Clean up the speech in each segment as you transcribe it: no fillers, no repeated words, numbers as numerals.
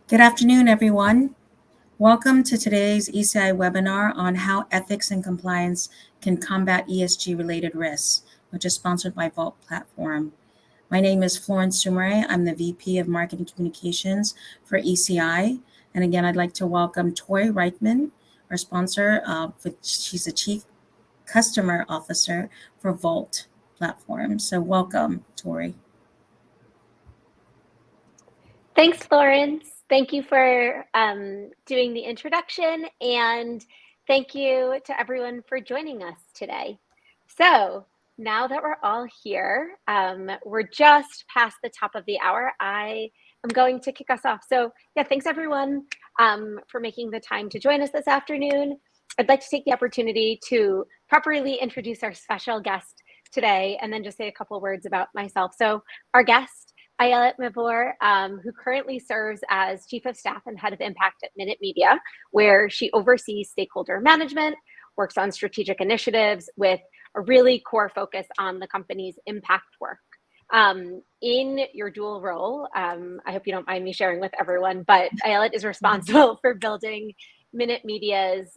Good afternoon, everyone. Welcome to today's ECI webinar on how ethics and compliance can combat ESG-related risks, which is sponsored by Vault Platform. My name is Florence Sumare. I'm the VP of Marketing Communications for ECI. And again, I'd like to welcome Tori Reitman, our sponsor. She's the Chief Customer Officer for Vault Platform. So welcome, Tori. Thanks, Florence. Thank you for doing the introduction, and thank you to everyone for joining us today. So now that we're all here, we're just past the top of the hour. I am going to kick us off. So yeah, thanks everyone for making the time to join us this afternoon. I'd like to take the opportunity to properly introduce our special guest today, and then just say a couple words about myself. So our guest, Ayalet Mavora, who currently serves as Chief of Staff and Head of Impact at Minute Media, where she oversees stakeholder management, works on strategic initiatives with a really core focus on the company's impact work. In your dual role, I hope you don't mind me sharing with everyone, but Ayalet is responsible for building Minute Media's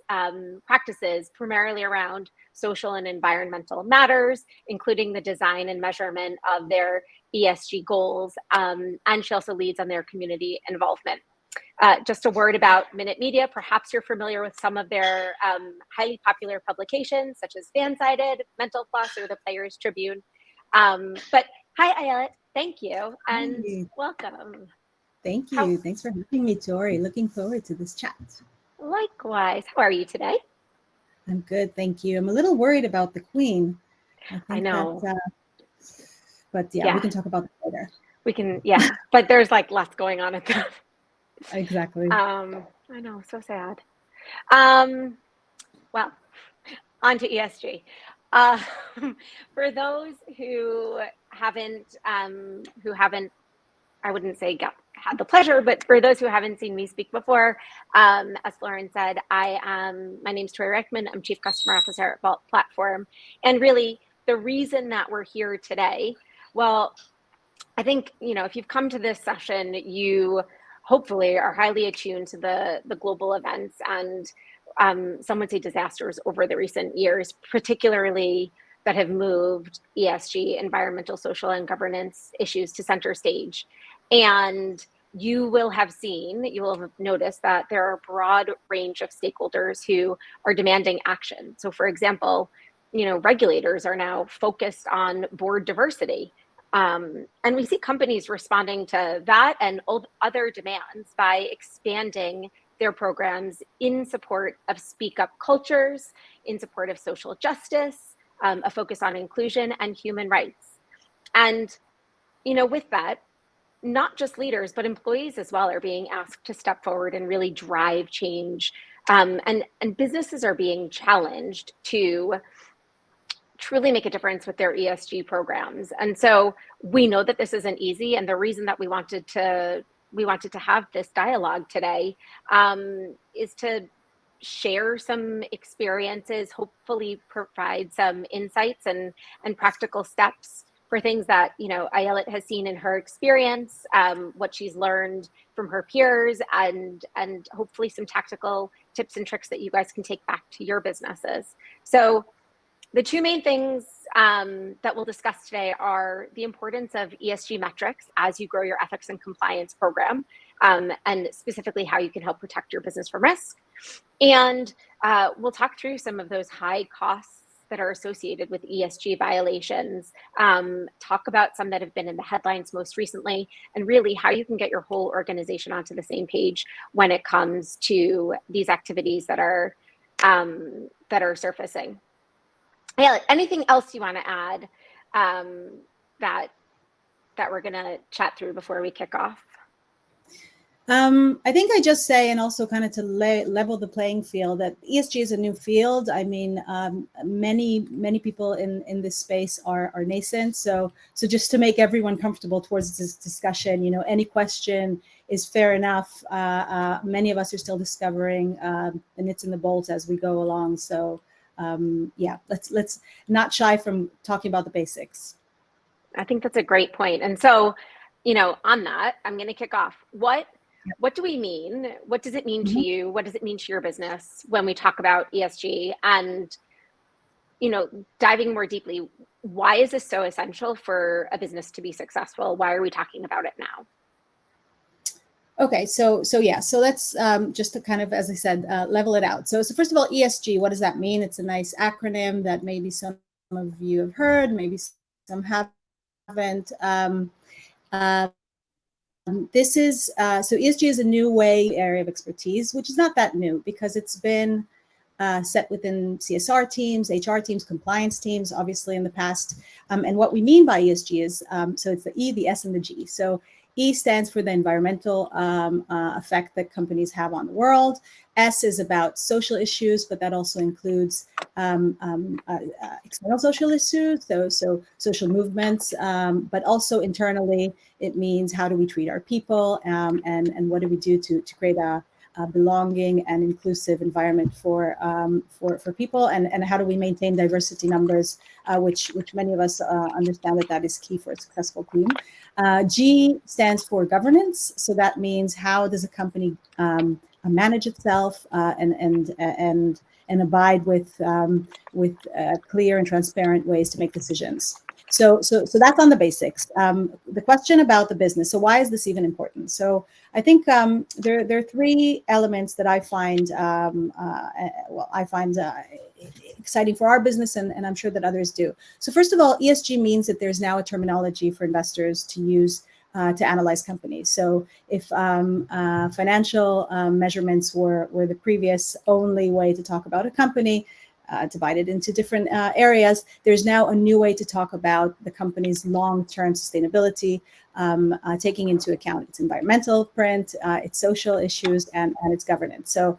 practices primarily around social and environmental matters, including the design and measurement of their ESG goals, and she also leads on their community involvement. Just a word about Minute Media. Perhaps you're familiar with some of their highly popular publications, such as Fansided, Mental Floss, or the Players Tribune. But hi, Ayalet. Thank you and welcome. Thank you. Thanks for having me, Tori. Looking forward to this chat. Likewise. How are you today? I'm good, thank you. I'm a little worried about the Queen. I know. But yeah, we can talk about that later. We can, yeah. But there's like lots going on at the Exactly. I know, so sad. Well, on to ESG. For those who haven't, I wouldn't say had the pleasure, but for those who haven't seen me speak before, as Florence said, my name's Tori Reichman. I'm Chief Customer Officer at Vault Platform. And really the reason that we're here today, well, I think, if you've come to this session, you hopefully are highly attuned to the global events and some would say disasters over the recent years, particularly that have moved ESG, environmental, social, and governance issues to center stage. And you will have noticed that there are a broad range of stakeholders who are demanding action. So for example, regulators are now focused on board diversity. And we see companies responding to that and other demands by expanding their programs in support of speak up cultures, in support of social justice, a focus on inclusion and human rights. And, with that, not just leaders, but employees as well are being asked to step forward and really drive change. And businesses are being challenged to truly make a difference with their ESG programs. And so we know that this isn't easy. And the reason that we wanted to have this dialogue today is to share some experiences, hopefully provide some insights and practical steps for things that, Ayalet has seen in her experience, what she's learned from her peers, and hopefully some tactical tips and tricks that you guys can take back to your businesses. So the two main things that we'll discuss today are the importance of ESG metrics as you grow your ethics and compliance program, and specifically how you can help protect your business from risk. And we'll talk through some of those high costs that are associated with ESG violations, talk about some that have been in the headlines most recently, and really how you can get your whole organization onto the same page when it comes to these activities that are surfacing. Yeah, anything else you want to add that we're going to chat through before we kick off? I think I just say, and also kind of to level the playing field, that ESG is a new field. I mean, many people in this space are nascent. So just to make everyone comfortable towards this discussion, any question is fair enough. Many of us are still discovering the nits and the bolts as we go along. So yeah, let's not shy from talking about the basics. I think that's a great point. And so, on that, I'm going to kick off. What what do we mean? What does it mean to Mhm. you? What does it mean to your business when we talk about ESG? And, diving more deeply, why is this so essential for a business to be successful? Why are we talking about it now? Okay, so yeah, so let's just to kind of, as I said, level it out. So first of all, ESG, what does that mean? It's a nice acronym that maybe some of you have heard, maybe some haven't. This is so ESG is a new area of expertise, which is not that new because it's been set within CSR teams, HR teams, compliance teams, obviously in the past. And what we mean by ESG is, so it's the E, the S, and the G. So E stands for the environmental effect that companies have on the world. S is about social issues, but that also includes external social issues, so social movements, but also internally, it means how do we treat our people, and what do we do to create a belonging and inclusive environment for people, and how do we maintain diversity numbers, which many of us understand that is key for a successful team. G stands for governance, so that means how does a company manage itself and abide with clear and transparent ways to make decisions. So that's on the basics. The question about the business. So why is this even important? So I think there are three elements that I find exciting for our business, and I'm sure that others do. So first of all, ESG means that there's now a terminology for investors to use to analyze companies. So if financial measurements were the previous only way to talk about a company, divided into different areas, there's now a new way to talk about the company's long-term sustainability, taking into account its environmental print, its social issues, and its governance. So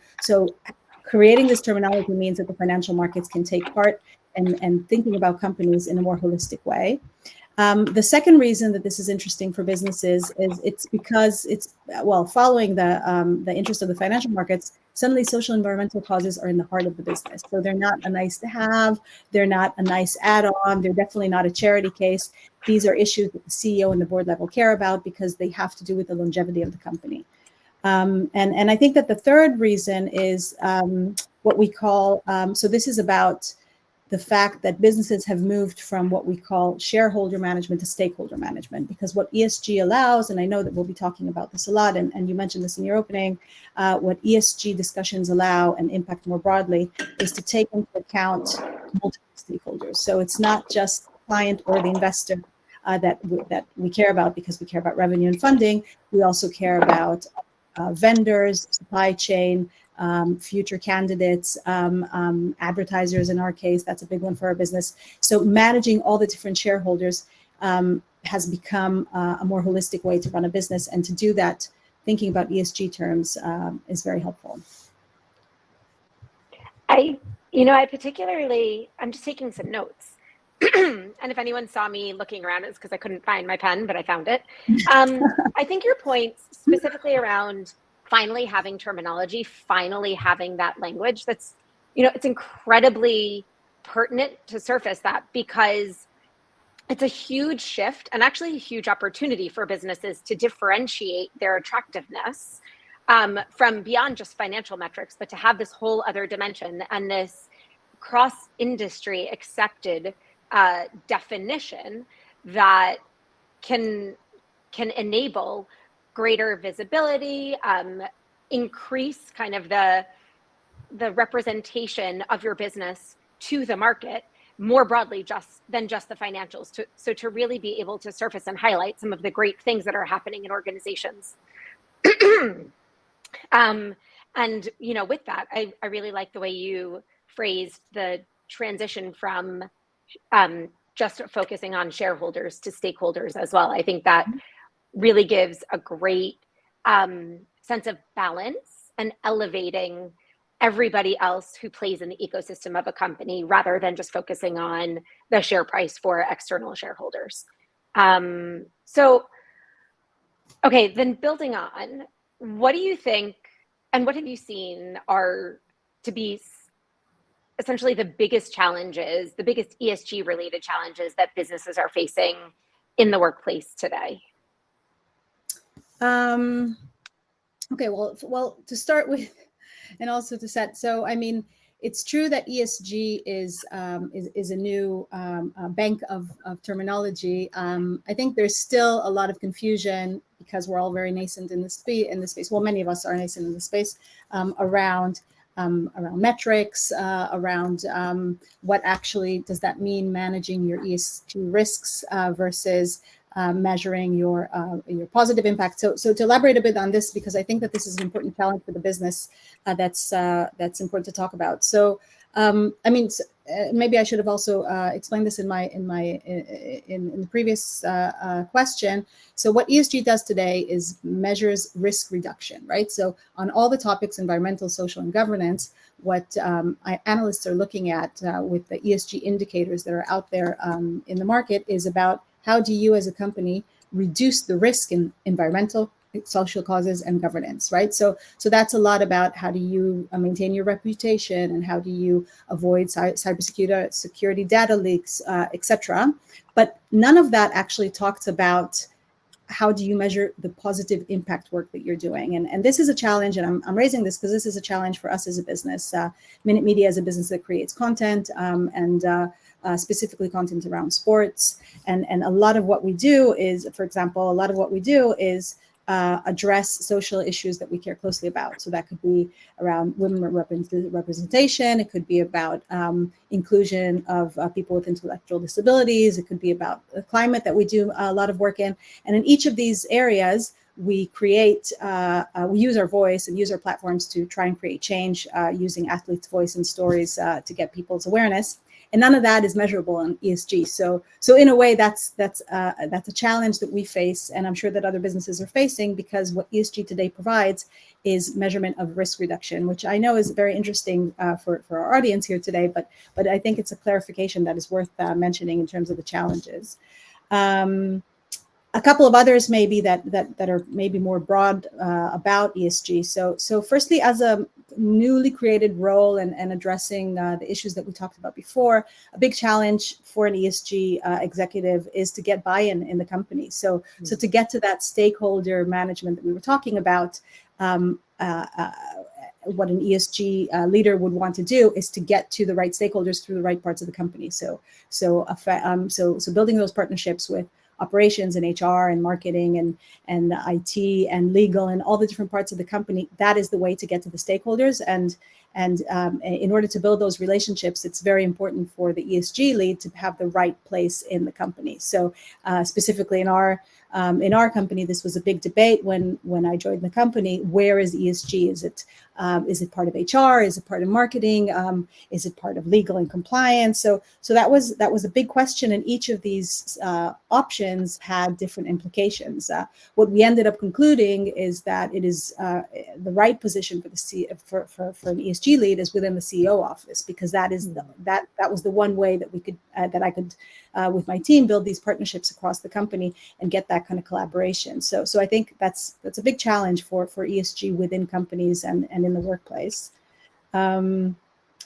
creating this terminology means that the financial markets can take part and thinking about companies in a more holistic way. The second reason that this is interesting for businesses is it's because it's, following the interest of the financial markets, suddenly social environmental causes are in the heart of the business. So they're not a nice to have, they're not a nice add-on, they're definitely not a charity case. These are issues that the CEO and the board level care about because they have to do with the longevity of the company. And I think that the third reason is what we call, so this is about the fact that businesses have moved from what we call shareholder management to stakeholder management, because what ESG allows, and I know that we'll be talking about this a lot, and you mentioned this in your opening, what ESG discussions allow and impact more broadly is to take into account multiple stakeholders. So it's not just the client or the investor that we care about because we care about revenue and funding. We also care about vendors, supply chain, future candidates, advertisers in our case, that's a big one for our business. So managing all the different shareholders has become a more holistic way to run a business. And to do that, thinking about ESG terms is very helpful. I'm just taking some notes. And if anyone saw me looking around, it's because I couldn't find my pen, but I found it. I think your points specifically around finally having terminology, finally having that language, that's, it's incredibly pertinent to surface that, because it's a huge shift and actually a huge opportunity for businesses to differentiate their attractiveness from beyond just financial metrics, but to have this whole other dimension and this cross-industry accepted definition that can enable greater visibility, increase kind of the representation of your business to the market more broadly than just the financials. So to really be able to surface and highlight some of the great things that are happening in organizations. And with that, I really like the way you phrased the transition from just focusing on shareholders to stakeholders as well. I think that really gives a great sense of balance and elevating everybody else who plays in the ecosystem of a company rather than just focusing on the share price for external shareholders. Okay, then building on, what do you think and what have you seen are to be essentially the biggest challenges, the biggest ESG related challenges that businesses are facing in the workplace today? Okay, well, to start with, and also to set. So, I mean, it's true that ESG is a new bank of terminology. I think there's still a lot of confusion because we're all very nascent in the space. Well, many of us are nascent in the space around metrics, around what actually does that mean managing your ESG risks versus measuring your positive impact. So to elaborate a bit on this, because I think that this is an important challenge for the business that's important to talk about. So I mean, maybe I should have also explained this in the previous question. So what ESG does today is measures risk reduction, right? So on all the topics, environmental, social, and governance, what analysts are looking at with the ESG indicators that are out there in the market is about how do you as a company reduce the risk in environmental, social causes, and governance, right? So that's a lot about how do you maintain your reputation and how do you avoid cybersecurity data leaks, etc. But none of that actually talks about how do you measure the positive impact work that you're doing? And this is a challenge, and I'm raising this because this is a challenge for us as a business. Minute Media is a business that creates content and specifically content around sports. And a lot of what we do is, for example, address social issues that we care closely about. So that could be around women representation. It could be about inclusion of people with intellectual disabilities. It could be about the climate that we do a lot of work in. And in each of these areas, we use our voice and use our platforms to try and create change using athletes' voice and stories to get people's awareness. And none of that is measurable in ESG. So in a way, that's a challenge that we face, and I'm sure that other businesses are facing, because what ESG today provides is measurement of risk reduction, which I know is very interesting for our audience here today. But I think it's a clarification that is worth mentioning in terms of the challenges. A couple of others maybe that are maybe more broad about ESG. So firstly, as a newly created role and addressing the issues that we talked about before, a big challenge for an ESG executive is to get buy-in in the company. So to get to that stakeholder management that we were talking about, what an ESG leader would want to do is to get to the right stakeholders through the right parts of the company. So building those partnerships with operations and HR and marketing and IT and legal and all the different parts of the company, that is the way to get to the stakeholders. And in order to build those relationships, it's very important for the ESG lead to have the right place in the company. So specifically in our company, this was a big debate when I joined the company. Where is ESG? Is it part of HR? Is it part of marketing? Is it part of legal and compliance? So that was a big question, and each of these options had different implications. What we ended up concluding is that it is the right position for an ESG lead is within the CEO office, because that is that was the one way that we could that I could with my team build these partnerships across the company and get that kind of collaboration. So I think that's a big challenge for ESG within companies and in the workplace.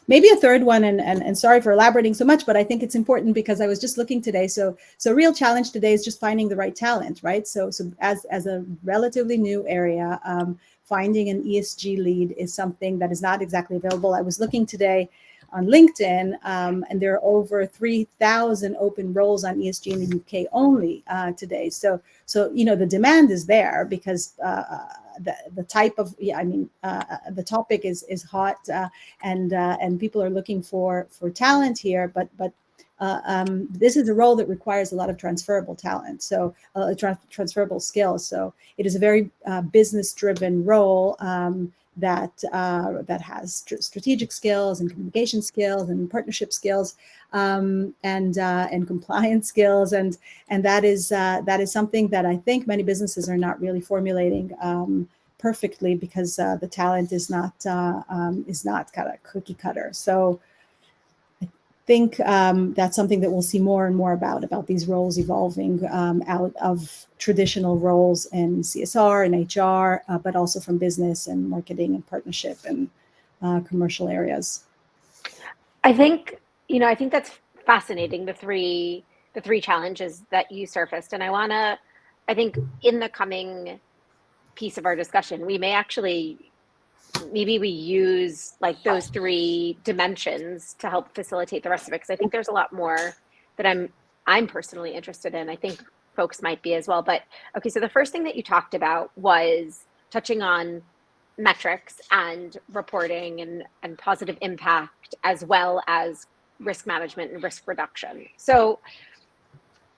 Maybe a third one, and sorry for elaborating so much, but I think it's important because I was just looking today. So a real challenge today is just finding the right talent, right? So as a relatively new area, finding an ESG lead is something that is not exactly available. I was looking today on LinkedIn, and there are over 3,000 open roles on ESG in the UK only today. So the demand is there because the type of the topic is hot, and people are looking for talent here. But this is a role that requires a lot of transferable talent, so transferable skills. So it is a very business-driven role. That has strategic skills and communication skills and partnership skills and compliance skills, and that is something that I think many businesses are not really formulating perfectly, because the talent is not kind of cookie cutter. So I think that's something that we'll see more and more about these roles evolving out of traditional roles in CSR and HR, but also from business and marketing and partnership and commercial areas. I think that's fascinating, the three challenges that you surfaced, and I think in the coming piece of our discussion. We may actually, maybe we use like those 3 dimensions to help facilitate the rest of it, because I think there's a lot more that I'm personally interested in. I think folks might be as well. But okay, so the first thing that you talked about was touching on metrics and reporting and positive impact, as well as risk management and risk reduction. So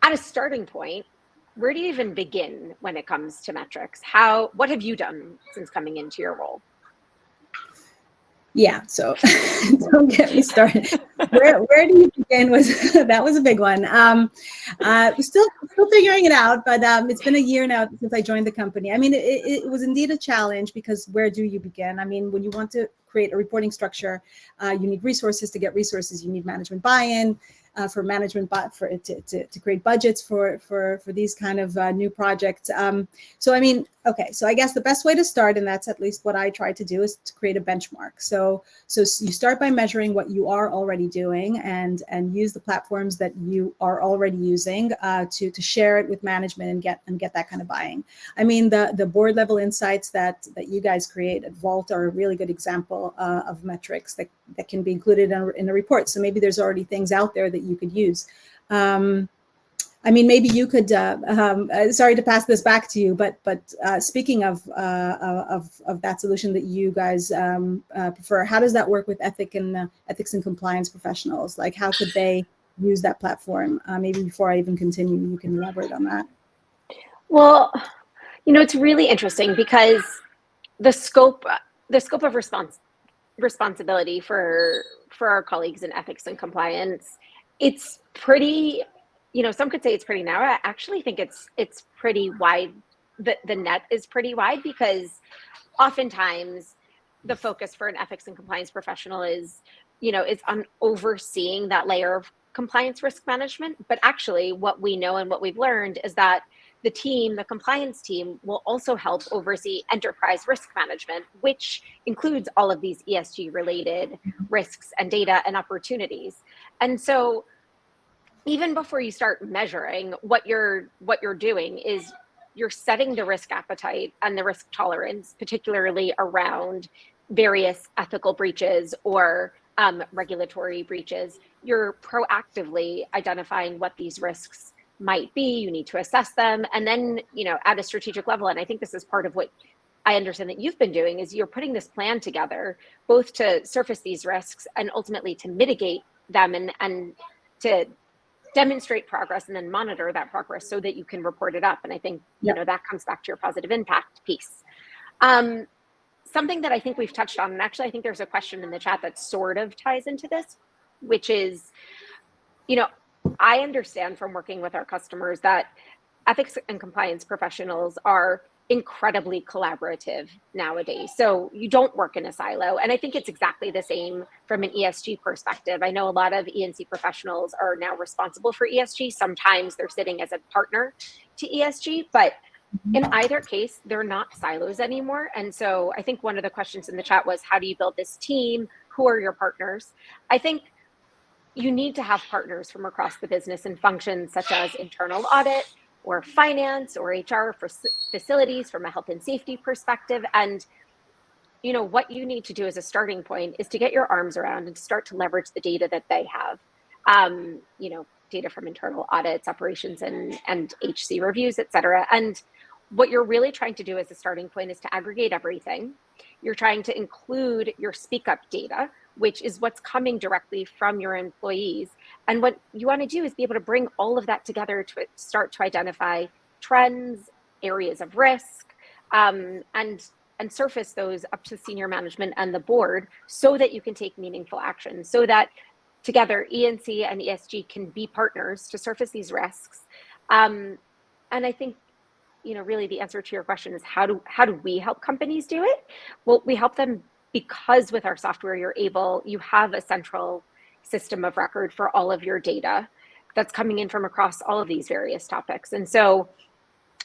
at a starting point, where do you even begin when it comes to metrics? What have you done since coming into your role? Yeah, so don't get me started. Where do you begin that was a big one. Still figuring it out, but it's been a year now since I joined the company. I mean, it was indeed a challenge, because where do you begin? I mean, when you want to create a reporting structure, you need resources. To get resources, you need management buy-in. For management, to create budgets for these kind of new projects. So I mean, okay, so I guess the best way to start, and that's at least what I try to do, is to create a benchmark. So you start by measuring what you are already doing, and use the platforms that you are already using to share it with management and get that kind of buy-in. I mean, the board level insights that you guys create at Vault are a really good example of metrics that can be included in a report. So maybe there's already things out there that you could use. I mean, maybe you could. Sorry to pass this back to you, but speaking of that solution that you guys prefer, how does that work with ethics and compliance professionals? Like, how could they use that platform? Maybe before I even continue, you can elaborate on that. Well, it's really interesting, because the scope of responsibility for our colleagues in ethics and compliance, it's pretty, some could say it's pretty narrow. I actually think it's pretty wide. The net is pretty wide, because oftentimes the focus for an ethics and compliance professional is on overseeing that layer of compliance risk management. But actually, what we know and what we've learned is that the compliance team, will also help oversee enterprise risk management, which includes all of these ESG-related risks and data and opportunities. And so even before you start measuring, what you're doing is you're setting the risk appetite and the risk tolerance, particularly around various ethical breaches or regulatory breaches. You're proactively identifying what these risks might be. You need to assess them, and then at a strategic level. And I think this is part of what I understand that you've been doing, is you're putting this plan together, both to surface these risks and ultimately to mitigate them, and to demonstrate progress and then monitor that progress so that you can report it up. And I think that comes back to your positive impact piece. Something that I think we've touched on, and actually I think there's a question in the chat that sort of ties into this, which is, I understand from working with our customers that ethics and compliance professionals are incredibly collaborative nowadays. So you don't work in a silo. And I think it's exactly the same from an ESG perspective. I know a lot of E&C professionals are now responsible for ESG. Sometimes they're sitting as a partner to ESG, but in either case, they're not silos anymore. And so I think one of the questions in the chat was, how do you build this team? Who are your partners? I think you need to have partners from across the business in functions such as internal audit or finance or HR, for facilities from a health and safety perspective. And what you need to do as a starting point is to get your arms around and start to leverage the data that they have. Data from internal audits, operations and HC reviews, et cetera. And what you're really trying to do as a starting point is to aggregate everything. You're trying to include your speak up data, which is what's coming directly from your employees. And what you want to do is be able to bring all of that together to start to identify trends, areas of risk, and surface those up to senior management and the board, so that you can take meaningful action, so that together E&C and ESG can be partners to surface these risks. And I think, really the answer to your question is, how do we help companies do it? Well, we help them because with our software, you have a central system of record for all of your data that's coming in from across all of these various topics. And so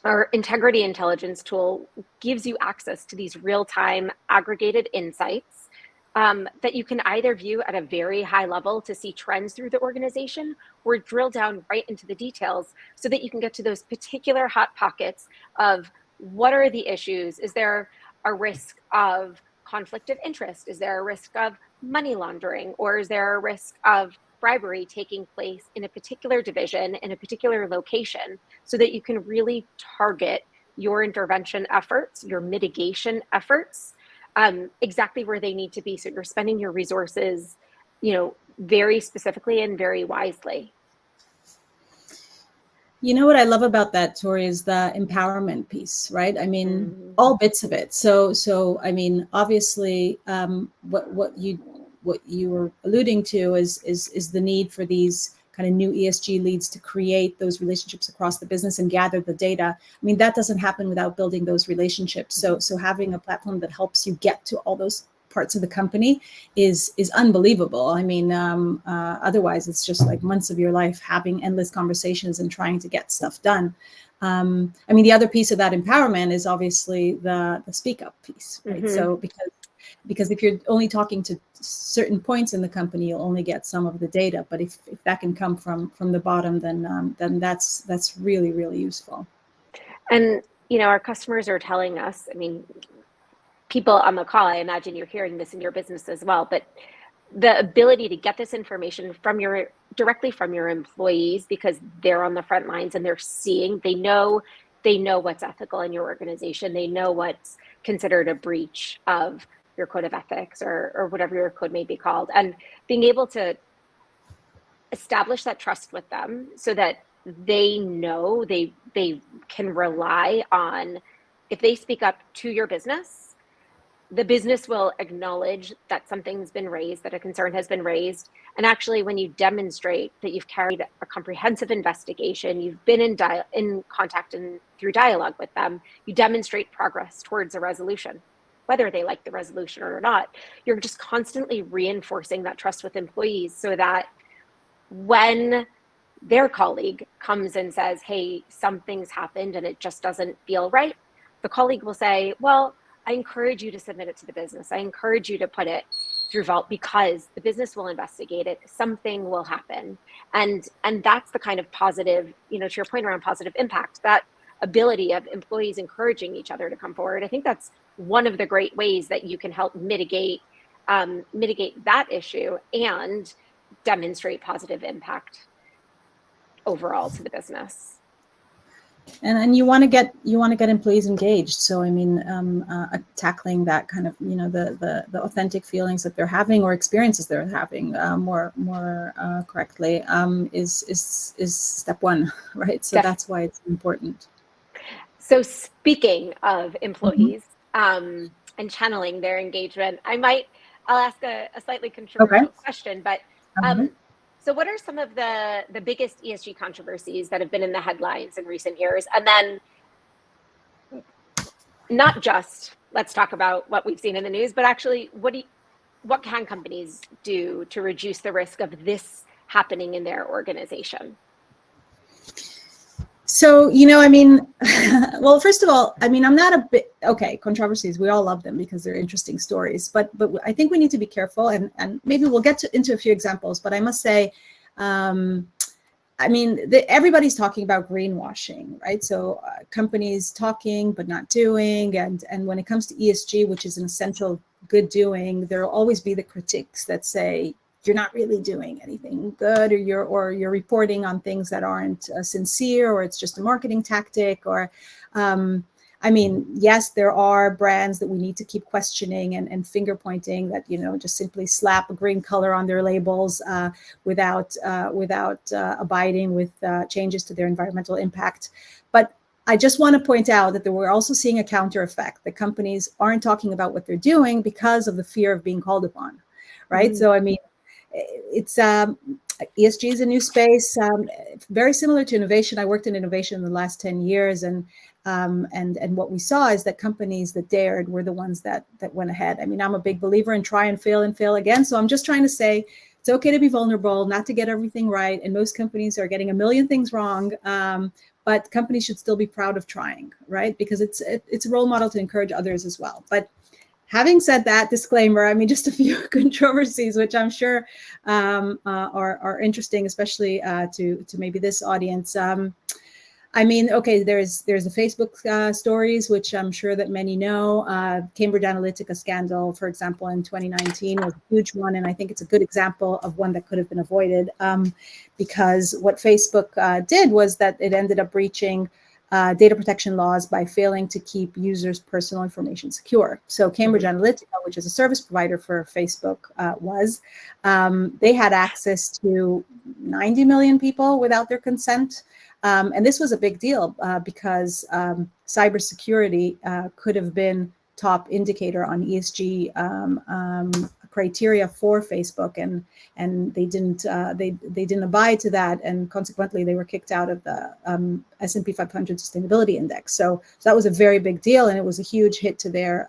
our integrity intelligence tool gives you access to these real-time aggregated insights that you can either view at a very high level to see trends through the organization, or drill down right into the details so that you can get to those particular hot pockets of what are the issues? Is there a risk of conflict of interest? Is there a risk of money laundering? Or is there a risk of bribery taking place in a particular division, in a particular location, so that you can really target your intervention efforts, your mitigation efforts, exactly where they need to be. So you're spending your resources, very specifically and very wisely. You know what I love about that, Tori, is the empowerment piece, right? I mean, all bits of it. So I mean, obviously, what you were alluding to is the need for these kind of new ESG leads to create those relationships across the business and gather the data. I mean, that doesn't happen without building those relationships. So having a platform that helps you get to all those parts of the company is unbelievable. I mean, otherwise it's just like months of your life having endless conversations and trying to get stuff done. I mean, the other piece of that empowerment is obviously the speak up piece, right? So because if you're only talking to certain points in the company, you'll only get some of the data. But if that can come from the bottom, then that's really, really useful. And our customers are telling us, I mean, people on the call, I imagine you're hearing this in your business as well, but the ability to get this information directly from your employees, because they're on the front lines and they know what's ethical in your organization. They know what's considered a breach of your code of ethics or whatever your code may be called, and being able to establish that trust with them so that they know they can rely on, if they speak up to your business, the business will acknowledge that something's been raised, that a concern has been raised. And actually, when you demonstrate that you've carried a comprehensive investigation, you've been in contact and through dialogue with them, you demonstrate progress towards a resolution, whether they like the resolution or not. You're just constantly reinforcing that trust with employees so that when their colleague comes and says, hey, something's happened and it just doesn't feel right, the colleague will say, well, I encourage you to submit it to the business. I encourage you to put it through Vault because the business will investigate it. Something will happen. And that's the kind of positive, to your point around positive impact, that ability of employees encouraging each other to come forward. I think that's one of the great ways that you can help mitigate that issue and demonstrate positive impact overall to the business. And you want to get employees engaged. So I mean, tackling that kind of the authentic feelings that they're having or experiences they're having more correctly is step one, right? So that's why it's important. So speaking of employees and channeling their engagement, I'll ask a slightly controversial question, but so what are some of the biggest ESG controversies that have been in the headlines in recent years? And then not just let's talk about what we've seen in the news, but actually what can companies do to reduce the risk of this happening in their organization? So, I mean, well, first of all, I mean, I'm not controversies, we all love them because they're interesting stories, but I think we need to be careful and maybe we'll get into a few examples, but I must say, I mean, everybody's talking about greenwashing, right? So companies talking, but not doing. And when it comes to ESG, which is an essential good doing, there'll always be the critics that say, you're not really doing anything good, or you're reporting on things that aren't sincere, or it's just a marketing tactic, or I mean, yes, there are brands that we need to keep questioning and finger pointing that just simply slap a green color on their labels without abiding with changes to their environmental impact. But I just want to point out that we're also seeing a counter effect. The companies aren't talking about what they're doing because of the fear of being called upon, right? So I mean, it's ESG is a new space, very similar to innovation. I worked in innovation in the last 10 years, and what we saw is that companies that dared were the ones that went ahead. I mean, I'm a big believer in try and fail again. So I'm just trying to say it's okay to be vulnerable, not to get everything right. And most companies are getting a million things wrong, but companies should still be proud of trying, right? Because it's a role model to encourage others as well. But having said that, disclaimer, I mean, just a few controversies, which I'm sure are interesting, especially to maybe this audience. I mean, okay, there's the Facebook stories, which I'm sure that many know. Cambridge Analytica scandal, for example, in 2019 was a huge one, and I think it's a good example of one that could have been avoided, because what Facebook did was that it ended up breaching data protection laws by failing to keep users' personal information secure. So Cambridge Analytica, which is a service provider for Facebook, they had access to 90 million people without their consent. And this was a big deal because cybersecurity could have been top indicator on ESG criteria for Facebook, and they didn't abide to that, and consequently they were kicked out of the S&P 500 Sustainability Index. So that was a very big deal, and it was a huge hit to their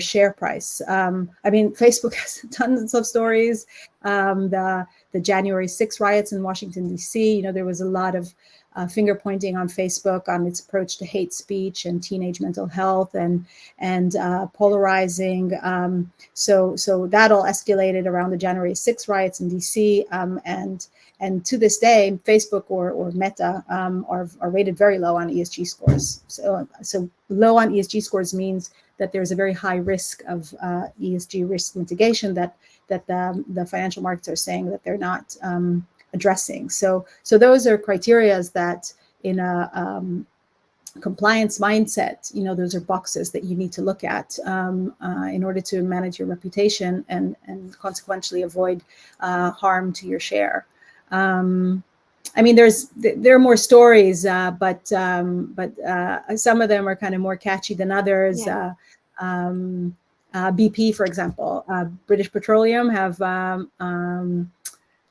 share price. I mean, Facebook has tons of stories. The January 6 riots in Washington, D.C., you know, there was a lot of finger pointing on Facebook on its approach to hate speech and teenage mental health and polarizing. So that all escalated around the January 6 riots in D.C. And to this day, Facebook or Meta are rated very low on ESG scores. So low on ESG scores means that there's a very high risk of ESG risk mitigation that the financial markets are saying that they're not addressing. So those are criteria that in a compliance mindset, you know, those are boxes that you need to look at in order to manage your reputation and consequently avoid harm to your share. I mean, there are more stories, but some of them are kind of more catchy than others. Yeah. BP, for example, British Petroleum have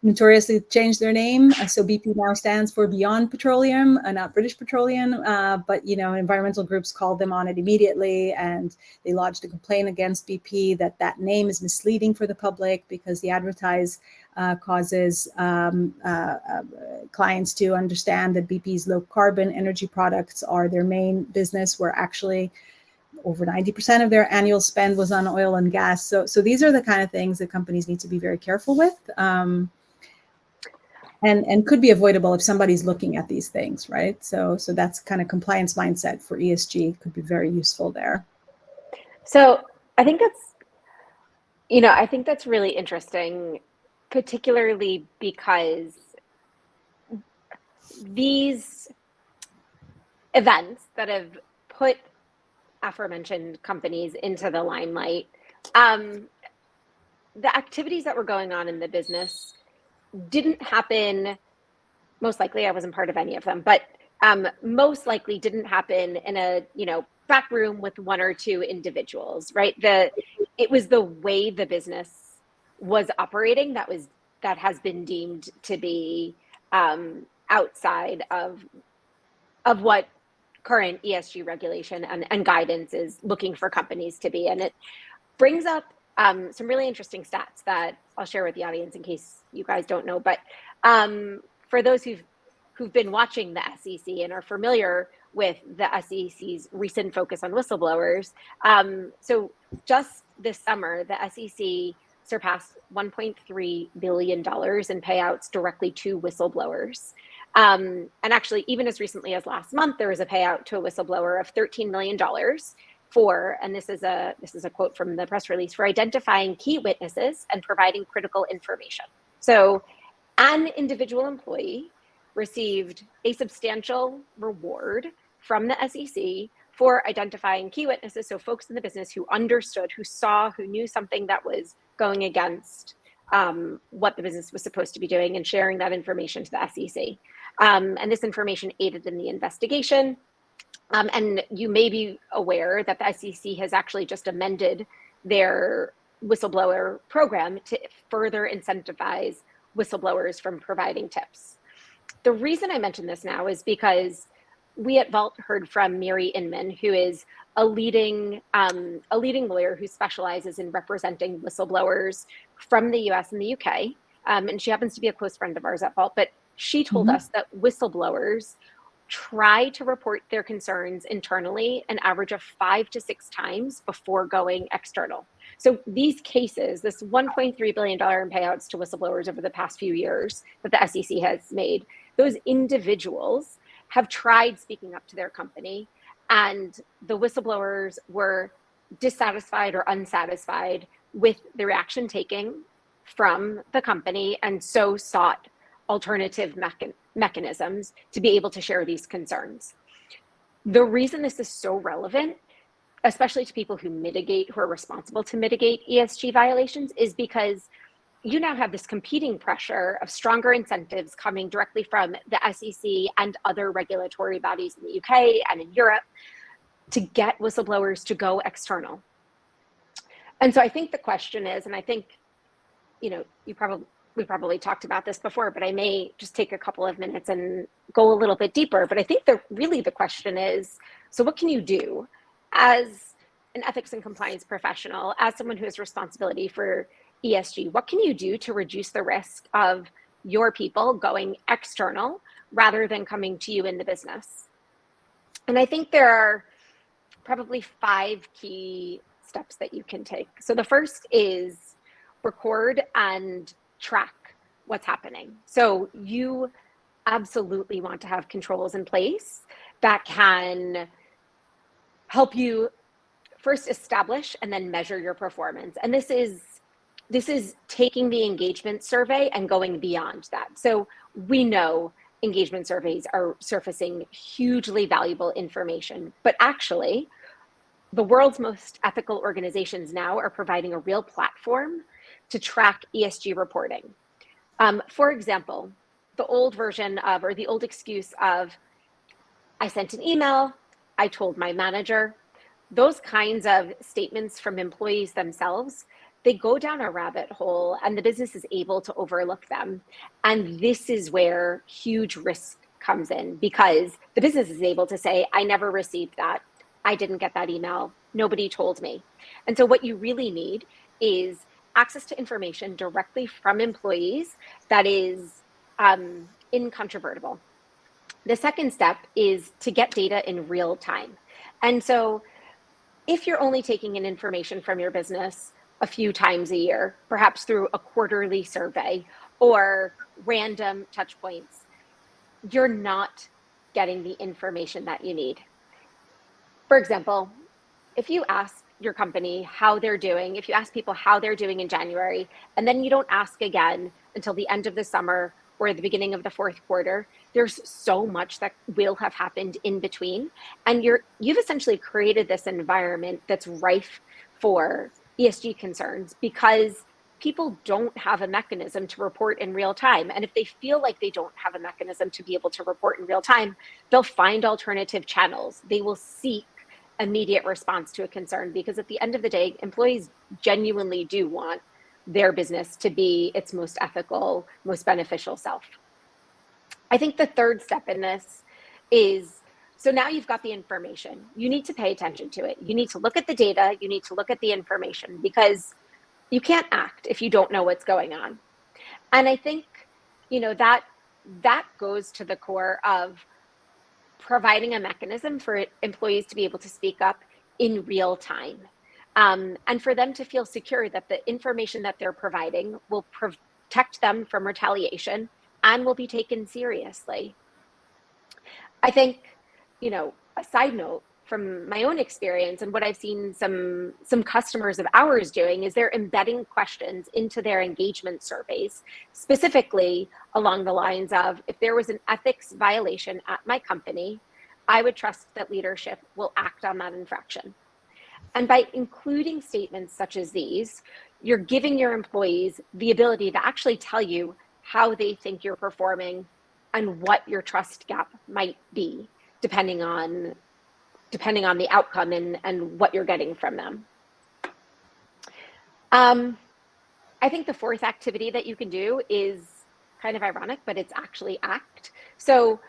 notoriously changed their name. So BP now stands for Beyond Petroleum, not British Petroleum. But, you know, environmental groups called them on it immediately, and they lodged a complaint against BP that name is misleading for the public because the advertise causes clients to understand that BP's low carbon energy products are their main business, where actually over 90% of their annual spend was on oil and gas. So these are the kind of things that companies need to be very careful with, and could be avoidable if somebody's looking at these things, right? So that's kind of compliance mindset for ESG could be very useful there. So I think that's really interesting, particularly because these events that have put aforementioned companies into the limelight, the activities that were going on in the business didn't happen, most likely, I wasn't part of any of them, but most likely didn't happen in a, back room with one or two individuals, right? It was the way the business was operating that has been deemed to be outside of what current ESG regulation and guidance is looking for companies to be. And it brings up some really interesting stats that I'll share with the audience in case you guys don't know. But for those who've been watching the SEC and are familiar with the SEC's recent focus on whistleblowers, so just this summer, the SEC surpassed $1.3 billion in payouts directly to whistleblowers. And actually, even as recently as last month, there was a payout to a whistleblower of $13 million for, and this is a quote from the press release, for identifying key witnesses and providing critical information. So an individual employee received a substantial reward from the SEC for identifying key witnesses, so folks in the business who understood, who saw, who knew something that was going against what the business was supposed to be doing, and sharing that information to the SEC. And this information aided in the investigation. And you may be aware that the SEC has actually just amended their whistleblower program to further incentivize whistleblowers from providing tips. The reason I mention this now is because we at Vault heard from Miri Inman, who is a leading lawyer who specializes in representing whistleblowers from the US and the UK. And she happens to be a close friend of ours at Vault, but she told us that whistleblowers try to report their concerns internally an average of 5 to 6 times before going external. So these cases, this $1.3 billion in payouts to whistleblowers over the past few years that the SEC has made, those individuals have tried speaking up to their company, and the whistleblowers were dissatisfied or unsatisfied with the reaction taken from the company, and so sought alternative mechanisms to be able to share these concerns. The reason this is so relevant, especially to people who are responsible to mitigate ESG violations, is because you now have this competing pressure of stronger incentives coming directly from the SEC and other regulatory bodies in the UK and in Europe to get whistleblowers to go external. And so I think the question is, and I think, we probably talked about this before, but I may just take a couple of minutes and go a little bit deeper. But I think really the question is, so what can you do as an ethics and compliance professional, as someone who has responsibility for ESG? What can you do to reduce the risk of your people going external rather than coming to you in the business? And I think there are probably 5 key steps that you can take. So the first is record and track what's happening. So you absolutely want to have controls in place that can help you first establish and then measure your performance. And this is taking the engagement survey and going beyond that. So we know engagement surveys are surfacing hugely valuable information, but actually the world's most ethical organizations now are providing a real platform to track ESG reporting. For example, the old version of, or the old excuse of, I sent an email, I told my manager, those kinds of statements from employees themselves, they go down a rabbit hole and the business is able to overlook them. And this is where huge risk comes in, because the business is able to say, I never received that. I didn't get that email. Nobody told me. And so what you really need is access to information directly from employees that is incontrovertible. The second step is to get data in real time. And so if you're only taking in information from your business a few times a year, perhaps through a quarterly survey or random touch points, you're not getting the information that you need. For example, if you ask your company how they're doing, if you ask people how they're doing in January, and then you don't ask again until the end of the summer or the beginning of the fourth quarter, there's so much that will have happened in between. And you've essentially created this environment that's rife for ESG concerns because people don't have a mechanism to report in real time. And if they feel like they don't have a mechanism to be able to report in real time, they'll find alternative channels. They will seek immediate response to a concern, because at the end of the day, employees genuinely do want their business to be its most ethical, most beneficial self. I think the third step in this is, so now you've got the information, you need to pay attention to it. You need to look at the data, you need to look at the information, because you can't act if you don't know what's going on. And I think, that goes to the core of providing a mechanism for employees to be able to speak up in real time, and for them to feel secure that the information that they're providing will protect them from retaliation and will be taken seriously. I think, a side note from my own experience and what I've seen some customers of ours doing is they're embedding questions into their engagement surveys, specifically along the lines of, if there was an ethics violation at my company, I would trust that leadership will act on that infraction. And by including statements such as these, you're giving your employees the ability to actually tell you how they think you're performing and what your trust gap might be, depending on the outcome and what you're getting from them. I think the fourth activity that you can do is kind of ironic, but it's actually ACT. So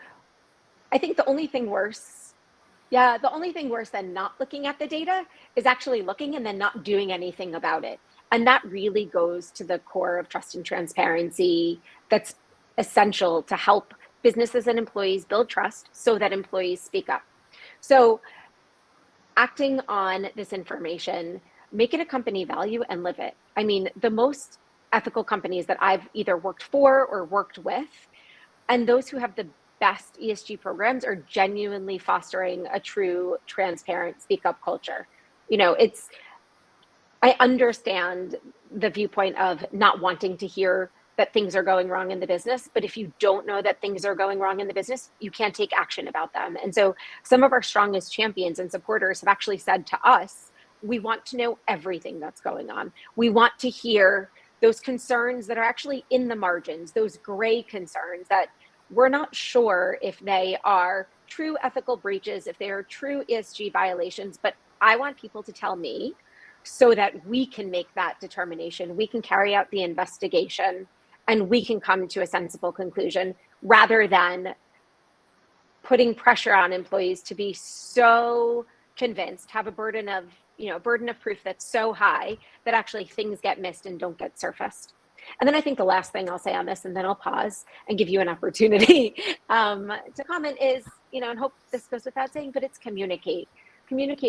I think the only thing worse than not looking at the data is actually looking and then not doing anything about it. And that really goes to the core of trust and transparency that's essential to help businesses and employees build trust so that employees speak up. So acting on this information, make it a company value and live it. I mean, the most ethical companies that I've either worked for or worked with, and those who have the best ESG programs are genuinely fostering a true, transparent, speak up culture. I understand the viewpoint of not wanting to hear that things are going wrong in the business, but if you don't know that things are going wrong in the business, you can't take action about them. And so some of our strongest champions and supporters have actually said to us, we want to know everything that's going on. We want to hear those concerns that are actually in the margins, those gray concerns that we're not sure if they are true ethical breaches, if they are true ESG violations, but I want people to tell me so that we can make that determination. We can carry out the investigation and we can come to a sensible conclusion rather than putting pressure on employees to be so convinced, have a burden of proof that's so high that actually things get missed and don't get surfaced. And then I think the last thing I'll say on this, and then I'll pause and give you an opportunity to comment is, and hope this goes without saying, but it's communicate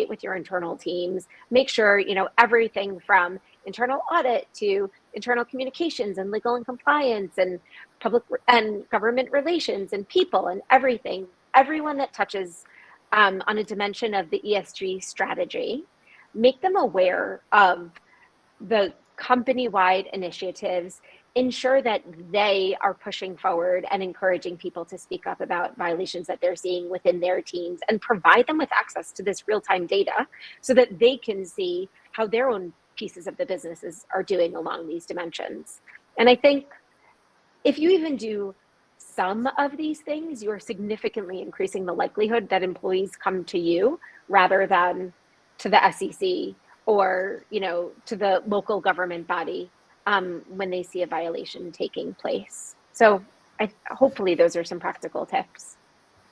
with your internal teams. Make sure, everything from internal audit to internal communications and legal and compliance and public and government relations and people and everyone that touches on a dimension of the ESG strategy, make them aware of the company-wide initiatives, ensure that they are pushing forward and encouraging people to speak up about violations that they're seeing within their teams, and provide them with access to this real-time data so that they can see how their own pieces of the businesses are doing along these dimensions. And I think if you even do some of these things, you are significantly increasing the likelihood that employees come to you rather than to the SEC or to the local government body when they see a violation taking place. So hopefully those are some practical tips.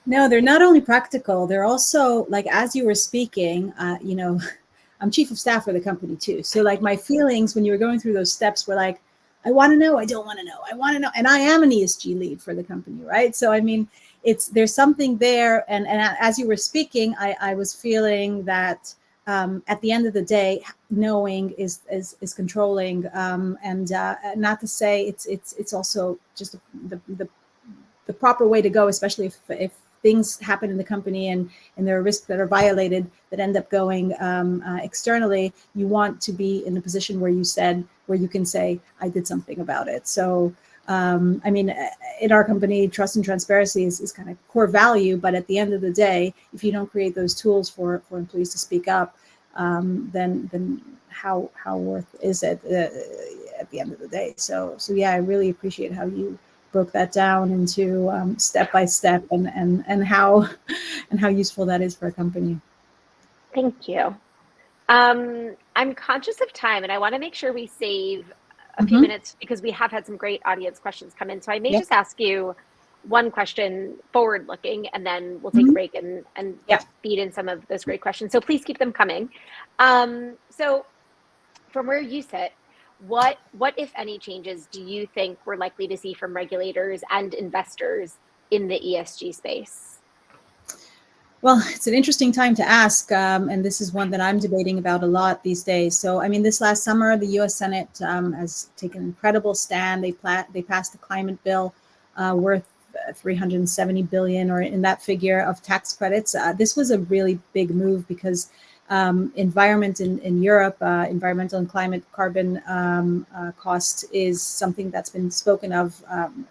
No, they're not only practical, they're also, like, as you were speaking, I'm chief of staff for the company too. So like my feelings when you were going through those steps were like, I want to know, I don't want to know, I want to know. And I am an ESG lead for the company, right? So, I mean, there's something there. And as you were speaking, I was feeling that at the end of the day, knowing is controlling, and not to say it's also just the proper way to go, especially if things happen in the company and there are risks that are violated that end up going externally. You want to be in a position where you can say, I did something about it. So I mean, in our company, trust and transparency is kind of core value. But at the end of the day, if you don't create those tools for employees to speak up, then how worth is it at the end of the day? So yeah, I really appreciate how you broke that down into step by step and how useful that is for a company. Thank you. I'm conscious of time, and I want to make sure we save a few minutes because we have had some great audience questions come in. So I may just ask you one question forward looking, and then we'll take a break and feed in some of those great questions. So please keep them coming. So from where you sit, what if any changes do you think we're likely to see from regulators and investors in the ESG space? Well, it's an interesting time to ask, and this is one that I'm debating about a lot these days. So, I mean, this last summer, the U.S. Senate has taken an incredible stand. They passed a climate bill worth 370 billion, or in that figure, of tax credits. This was a really big move because environment in Europe, environmental and climate carbon cost is something that's been spoken of.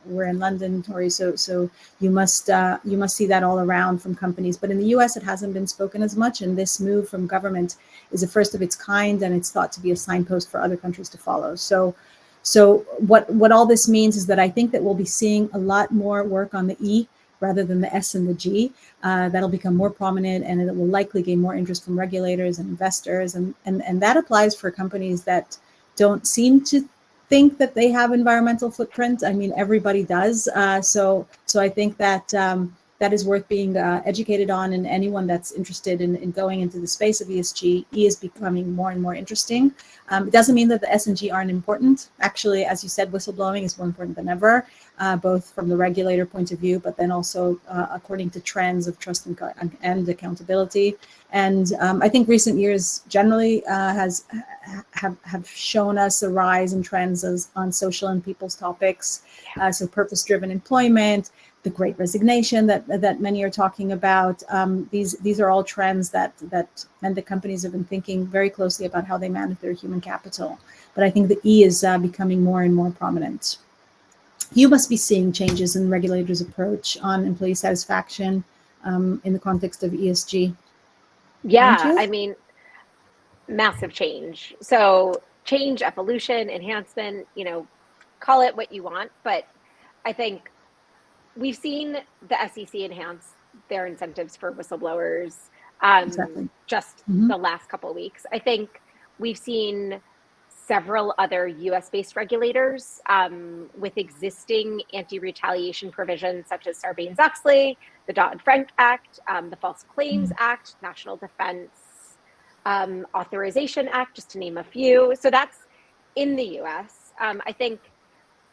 We're in London, Tori, so you must see that all around from companies. But in the US, it hasn't been spoken as much, and this move from government is a first of its kind, and it's thought to be a signpost for other countries to follow. So what all this means is that I think that we'll be seeing a lot more work on the E rather than the S and the G. That'll become more prominent, and it will likely gain more interest from regulators and investors. And that applies for companies that don't seem to think that they have environmental footprint. I mean, everybody does. So I think that that is worth being educated on, and anyone that's interested in going into the space of ESG. E is becoming more and more interesting. It doesn't mean that the S and G aren't important. Actually, as you said, whistleblowing is more important than ever, both from the regulator point of view, but then also according to trends of trust and accountability. And I think recent years generally have shown us a rise in trends on social and people's topics. So purpose-driven employment, the Great Resignation that many are talking about. These are all trends that and the companies have been thinking very closely about how they manage their human capital. But I think the E is becoming more and more prominent. You must be seeing changes in regulators' approach on employee satisfaction in the context of ESG. Yeah, I mean, massive change. So change, evolution, enhancement, call it what you want. But I think we've seen the SEC enhance their incentives for whistleblowers Exactly. just the last couple of weeks. I think we've seen several other US-based regulators with existing anti-retaliation provisions such as Sarbanes-Oxley, the Dodd-Frank Act, the False Claims Act, National Defense Authorization Act, just to name a few. So that's in the US. I think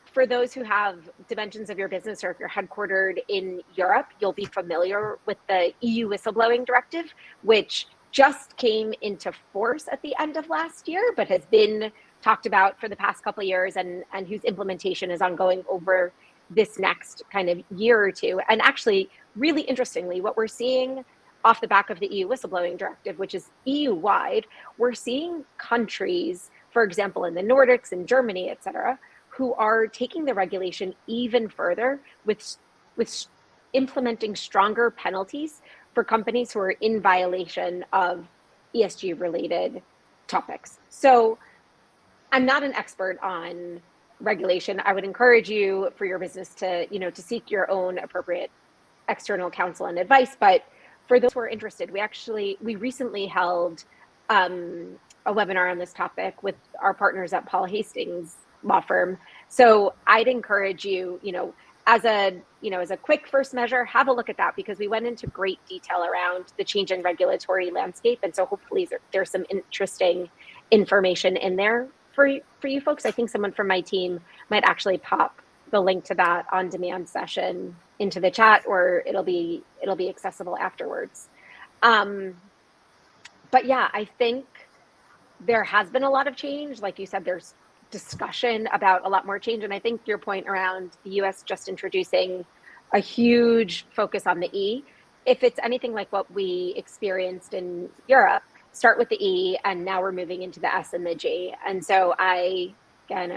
for those who have dimensions of your business, or if you're headquartered in Europe, you'll be familiar with the EU whistleblowing directive, which just came into force at the end of last year, but has been talked about for the past couple of years, and whose implementation is ongoing over this next kind of year or two. And actually, really interestingly, what we're seeing off the back of the EU whistleblowing directive, which is EU-wide, we're seeing countries, for example, in the Nordics and Germany, et cetera, who are taking the regulation even further with implementing stronger penalties for companies who are in violation of ESG-related topics. So I'm not an expert on regulation. I would encourage you for your business to, to seek your own appropriate external counsel and advice. But for those who are interested, we recently held a webinar on this topic with our partners at Paul Hastings law firm. So I'd encourage you, as a quick first measure, have a look at that, because we went into great detail around the change in regulatory landscape. And so hopefully there's some interesting information in there for you folks. I think someone from my team might actually pop the link to that on-demand session into the chat, or it'll be accessible afterwards. But yeah, I think there has been a lot of change. Like you said, there's discussion about a lot more change. And I think your point around the US just introducing a huge focus on the E, if it's anything like what we experienced in Europe, start with the E, and now we're moving into the S and the G. And so I'm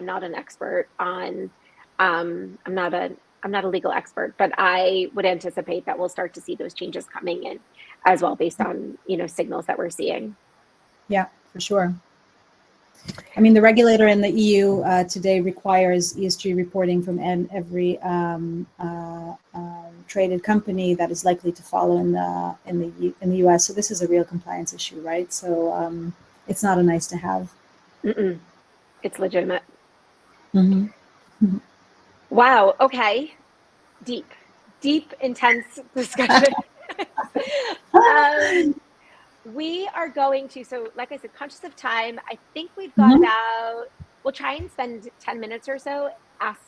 not an expert on, I'm not a legal expert, but I would anticipate that we'll start to see those changes coming in as well, based on, signals that we're seeing. Yeah, for sure. I mean, the regulator in the EU today requires ESG reporting from every traded company that is likely to follow in the US. So this is a real compliance issue, right? So it's not a nice to have. It's legitimate. Mm-hmm. Mm-hmm. Wow. Okay. Deep, intense discussion. We are going to, so like I said, conscious of time, I think we've got we'll try and spend 10 minutes or so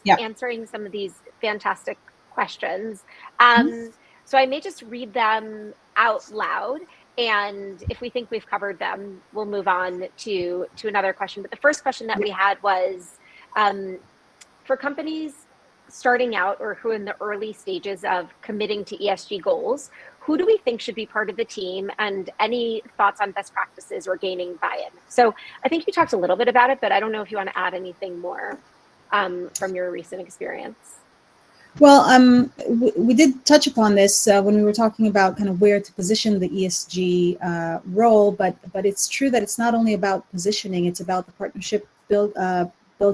answering some of these fantastic questions. So I may just read them out loud, and if we think we've covered them, we'll move on to another question. But the first question that we had was, for companies starting out or who are in the early stages of committing to ESG goals, who do we think should be part of the team, and any thoughts on best practices or gaining buy-in? So I think you talked a little bit about it, but I don't know if you want to add anything more from your recent experience. Well, we did touch upon this when we were talking about kind of where to position the ESG role, but it's true that it's not only about positioning, it's about the partnership built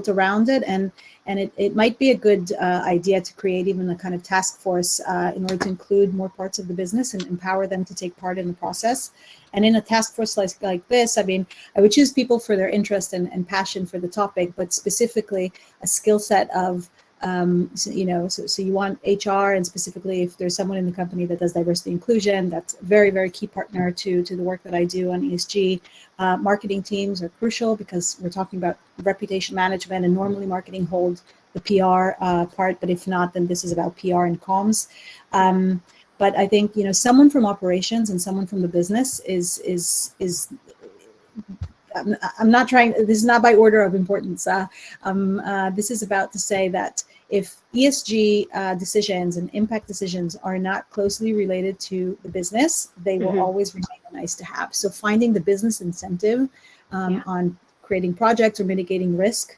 around it, and it might be a good idea to create even a kind of task force in order to include more parts of the business and empower them to take part in the process. And in a task force like this, I mean, I would choose people for their interest and passion for the topic, but specifically a skill set of so you want HR, and specifically if there's someone in the company that does diversity inclusion, that's a very, very key partner to the work that I do on ESG. Marketing teams are crucial, because we're talking about reputation management, and normally marketing holds the PR part, but if not, then this is about PR and comms. But I think, someone from operations and someone from the business is I'm not trying, this is not by order of importance. This is about to say that, if ESG decisions and impact decisions are not closely related to the business, they will always remain nice to have. So finding the business incentive on creating projects or mitigating risk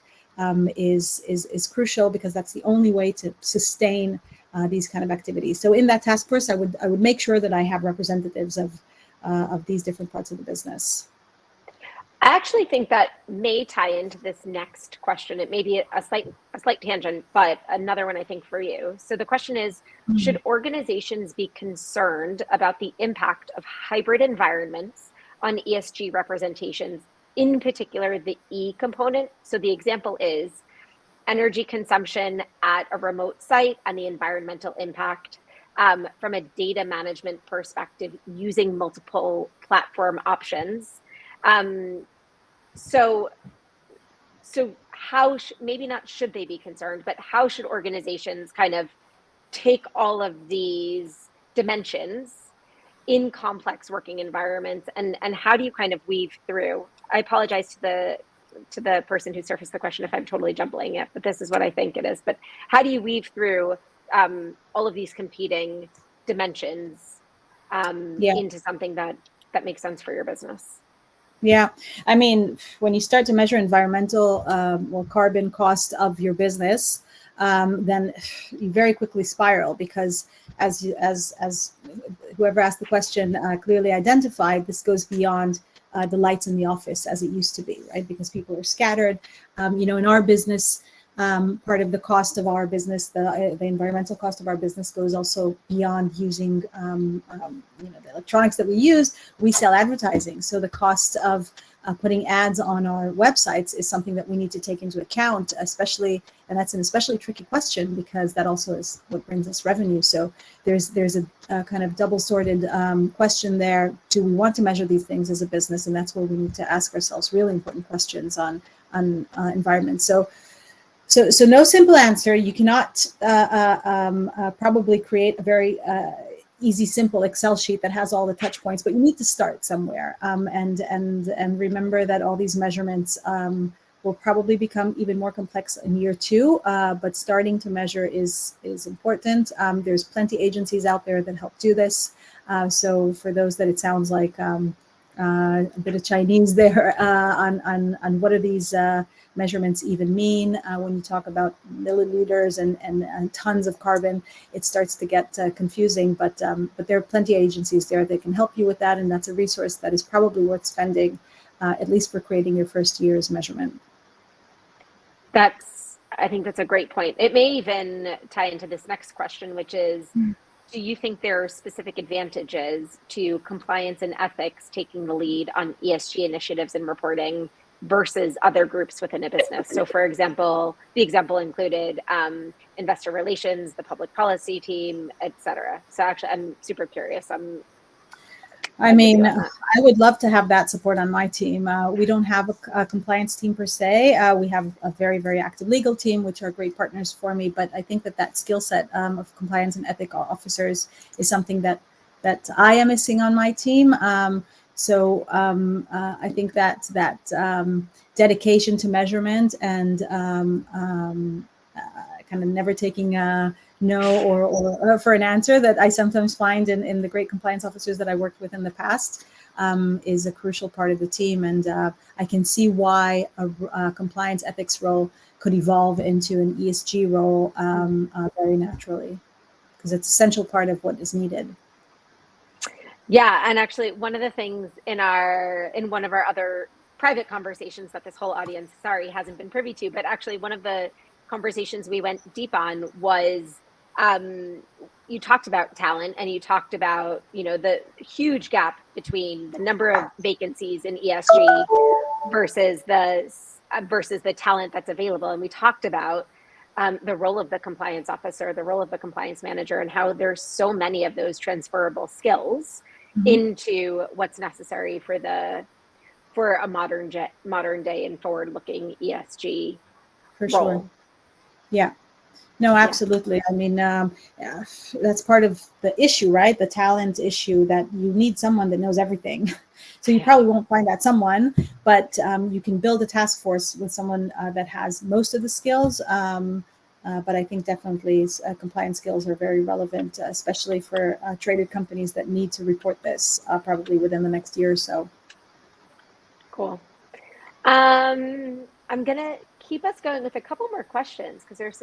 is crucial, because that's the only way to sustain these kind of activities. So in that task force, I would make sure that I have representatives of these different parts of the business. I actually think that may tie into this next question. It may be a slight tangent, but another one I think for you. So the question is, should organizations be concerned about the impact of hybrid environments on ESG representations, in particular the E component? So the example is energy consumption at a remote site and the environmental impact from a data management perspective using multiple platform options. So how maybe not should they be concerned, but how should organizations kind of take all of these dimensions in complex working environments, and how do you kind of weave through? I apologize to the person who surfaced the question if I'm totally jumbling it, but this is what I think it is. But how do you weave through all of these competing dimensions into something that makes sense for your business? Yeah, I mean, when you start to measure environmental or carbon cost of your business, then you very quickly spiral, because as whoever asked the question clearly identified, this goes beyond the lights in the office as it used to be, right? Because people are scattered. In our business, part of the cost of our business, the environmental cost of our business, goes also beyond using the electronics that we use. We sell advertising, so the cost of putting ads on our websites is something that we need to take into account, especially, and that's an especially tricky question, because that also is what brings us revenue. So there's a kind of double-sorted question there. Do we want to measure these things as a business? And that's where we need to ask ourselves really important questions on environment. So no simple answer. You cannot probably create a very easy, simple Excel sheet that has all the touch points, but you need to start somewhere. And remember that all these measurements will probably become even more complex in year 2, but starting to measure is important. There's plenty agencies out there that help do this. So for those that it sounds like a bit of Chinese there on what are these measurements even mean. When you talk about milliliters and tons of carbon, it starts to get confusing, but there are plenty of agencies there that can help you with that, and that's a resource that is probably worth spending, at least for creating your first year's measurement. I think that's a great point. It may even tie into this next question, which is, do you think there are specific advantages to compliance and ethics taking the lead on ESG initiatives and reporting versus other groups within a business? So for example, the example included investor relations, the public policy team, et cetera. So actually, I'm super curious. I mean, I would love to have that support on my team. We don't have a compliance team per se. We have a very, very active legal team, which are great partners for me. But I think that skill set of compliance and ethics officers is something that I am missing on my team. So I think that dedication to measurement and kind of never taking no or for an answer that I sometimes find in the great compliance officers that I worked with in the past is a crucial part of the team. And I can see why a compliance ethics role could evolve into an ESG role very naturally, because it's an essential part of what is needed. Yeah, and actually one of the things in one of our other private conversations that this whole audience, hasn't been privy to, but actually one of the conversations we went deep on was you talked about talent, and you talked about, the huge gap between the number of vacancies in ESG versus the talent that's available. And we talked about the role of the compliance officer, the role of the compliance manager, and how there's so many of those transferable skills into what's necessary for a modern day and forward-looking ESG for role. Sure. Yeah. No, absolutely. Yeah. I mean, that's part of the issue, right? The talent issue, that you need someone that knows everything. So you probably won't find that someone, but you can build a task force with someone that has most of the skills, but I think definitely compliance skills are very relevant, especially for traded companies that need to report this probably within the next year or so. Cool. I'm gonna keep us going with a couple more questions because there's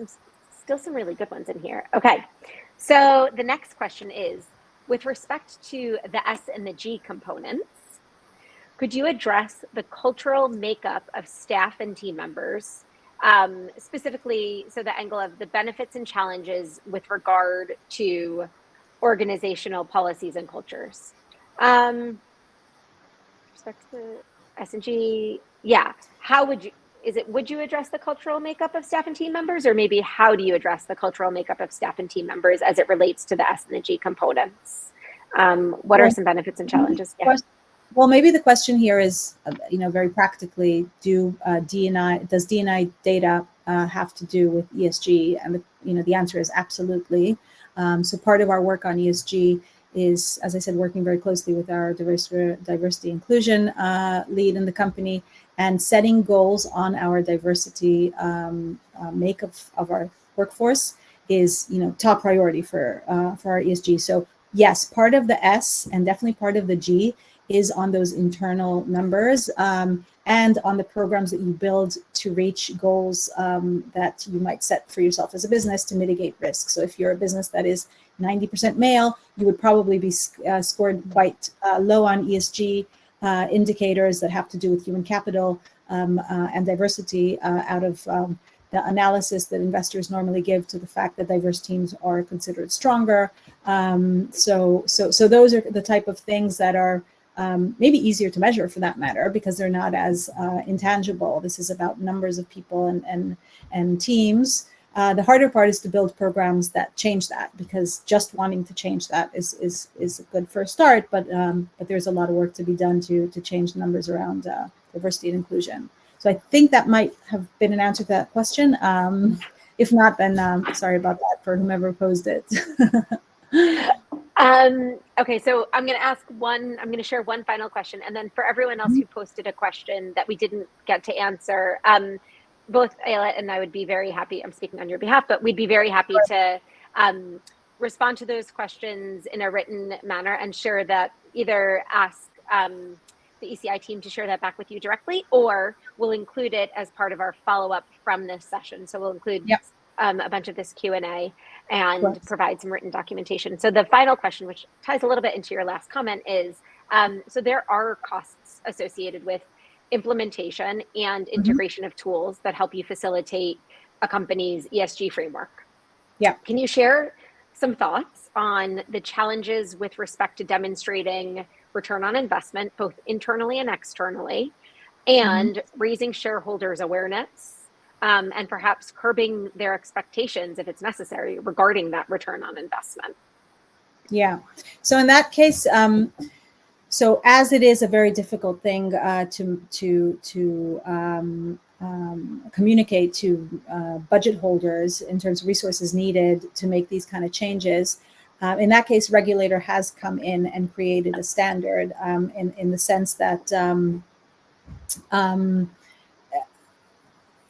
still some really good ones in here. Okay, so the next question is, with respect to the S and the G components, could you address the cultural makeup of staff and team members, specifically, so the angle of the benefits and challenges with regard to organizational policies and cultures? Respect to S and G, yeah. How would you? Would you address the cultural makeup of staff and team members, or maybe how do you address the cultural makeup of staff and team members as it relates to the S and the G components? What are some benefits and challenges? Yeah. Well, maybe the question here is, very practically, does D&I data have to do with ESG? And the answer is absolutely. So part of our work on ESG is, as I said, working very closely with our diversity inclusion lead in the company and setting goals on our diversity makeup of our workforce is, top priority for our ESG. So yes, part of the S and definitely part of the G is on those internal numbers and on the programs that you build to reach goals that you might set for yourself as a business to mitigate risk. So if you're a business that is 90% male, you would probably be scored quite low on ESG indicators that have to do with human capital and diversity out of the analysis that investors normally give to the fact that diverse teams are considered stronger. So those are the type of things that are maybe easier to measure for that matter, because they're not as intangible. This is about numbers of people and teams. The harder part is to build programs that change that, because just wanting to change that is a good first start, but there's a lot of work to be done to change numbers around diversity and inclusion. So I think that might have been an answer to that question. If not, then sorry about that for whomever posed it. Okay, so I'm going to share one final question. And then for everyone else who posted a question that we didn't get to answer, both Ayalet and I would be very happy, I'm speaking on your behalf, but we'd be very happy to respond to those questions in a written manner and share that, either ask the ECI team to share that back with you directly, or we'll include it as part of our follow-up from this session. So we'll include a bunch of this Q&A and provide some written documentation. So the final question, which ties a little bit into your last comment, is, so there are costs associated with implementation and integration of tools that help you facilitate a company's ESG framework. Yeah. Can you share some thoughts on the challenges with respect to demonstrating return on investment, both internally and externally, and raising shareholders' awareness, and perhaps curbing their expectations if it's necessary regarding that return on investment? Yeah. So in that case, so as it is a very difficult thing to communicate to budget holders in terms of resources needed to make these kind of changes, in that case, regulator has come in and created a standard in the sense that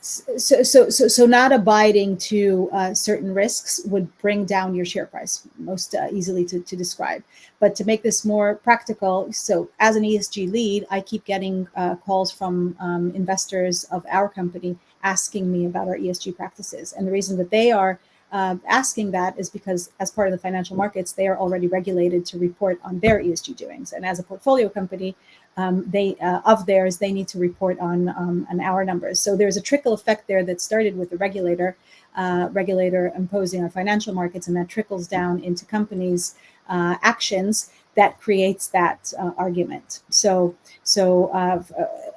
So not abiding to certain risks would bring down your share price, most easily to describe. But to make this more practical, so as an ESG lead, I keep getting calls from investors of our company asking me about our ESG practices. And the reason that they are asking that is because as part of the financial markets, they are already regulated to report on their ESG doings. And as a portfolio company, they need to report on our numbers. So there's a trickle effect there that started with the regulator imposing on financial markets, and that trickles down into companies' actions that creates that argument. So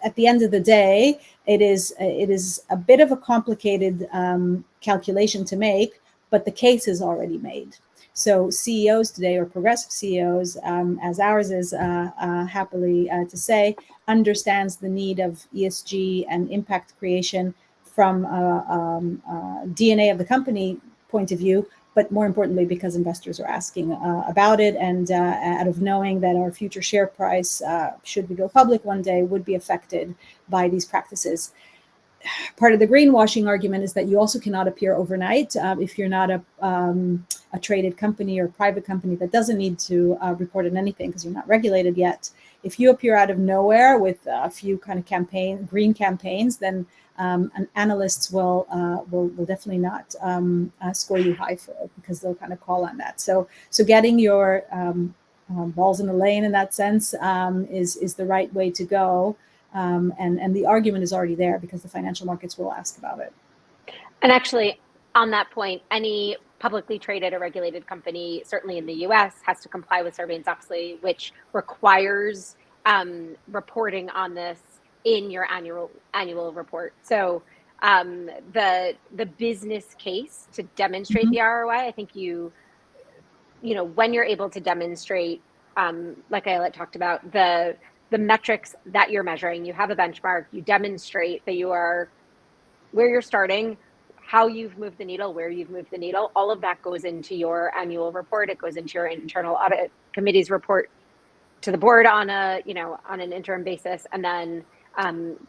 at the end of the day, it is a bit of a complicated calculation to make, but the case is already made. So CEOs today, or progressive CEOs, as ours is happily to say, understands the need of ESG and impact creation from DNA of the company point of view, but more importantly, because investors are asking about it, and out of knowing that our future share price, should we go public one day, would be affected by these practices. part of the greenwashing argument is that you also cannot appear overnight if you're not a traded company or private company that doesn't need to report on anything because you're not regulated yet. If you appear out of nowhere with a few kind of green campaigns, then analysts will definitely not score you high for it because they'll kind of call on that. So getting your balls in the lane in that sense is the right way to go. And the argument is already there because the financial markets will ask about it. And actually, on that point, any publicly traded or regulated company, certainly in the US, has to comply with Sarbanes-Oxley, which requires reporting on this in your annual report. So the business case to demonstrate the ROI, I think when you're able to demonstrate, like Ayalet talked about, the metrics that you're measuring, you have a benchmark, you demonstrate that you are where you're starting, how you've moved the needle, where you've moved the needle, all of that goes into your annual report. It goes into your internal audit committee's report to the board on an interim basis, and then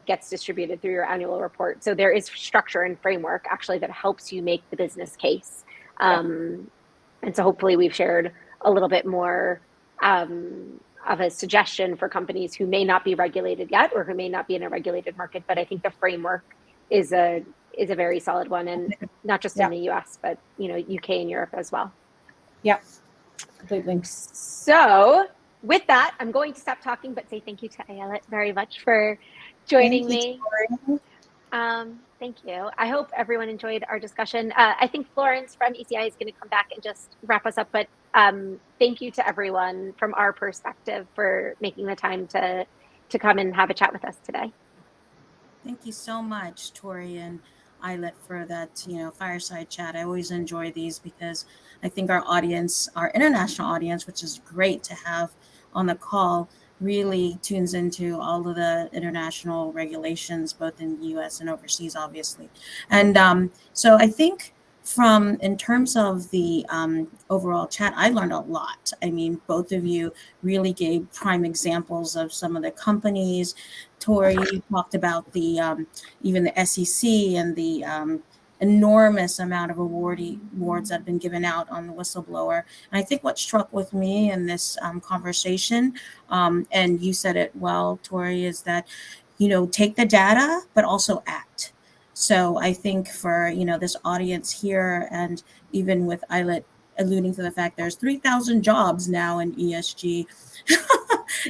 gets distributed through your annual report. So there is structure and framework actually that helps you make the business case. And so hopefully we've shared a little bit more of a suggestion for companies who may not be regulated yet or who may not be in a regulated market. But I think the framework is a very solid one, and not just in the US, but UK and Europe as well. Yeah, completely. So with that, I'm going to stop talking, but say thank you to Ayalet very much for joining me. Thank you. I hope everyone enjoyed our discussion. I think Florence from ECI is going to come back and just wrap us up, but thank you to everyone from our perspective for making the time to come and have a chat with us today. Thank you so much, Tori and Ayalet, for that fireside chat. I always enjoy these because I think our audience, our international audience, which is great to have on the call, really tunes into all of the international regulations, both in the US and overseas, obviously. And so I think in terms of the overall chat, I learned a lot. I mean, both of you really gave prime examples of some of the companies. Tori, you talked about the even the SEC and the enormous amount of awards that have been given out on the whistleblower. And I think what struck with me in this conversation, and you said it well, Tori, is that, take the data, but also act. So I think for, this audience here, and even with Ayalet alluding to the fact there's 3,000 jobs now in ESG,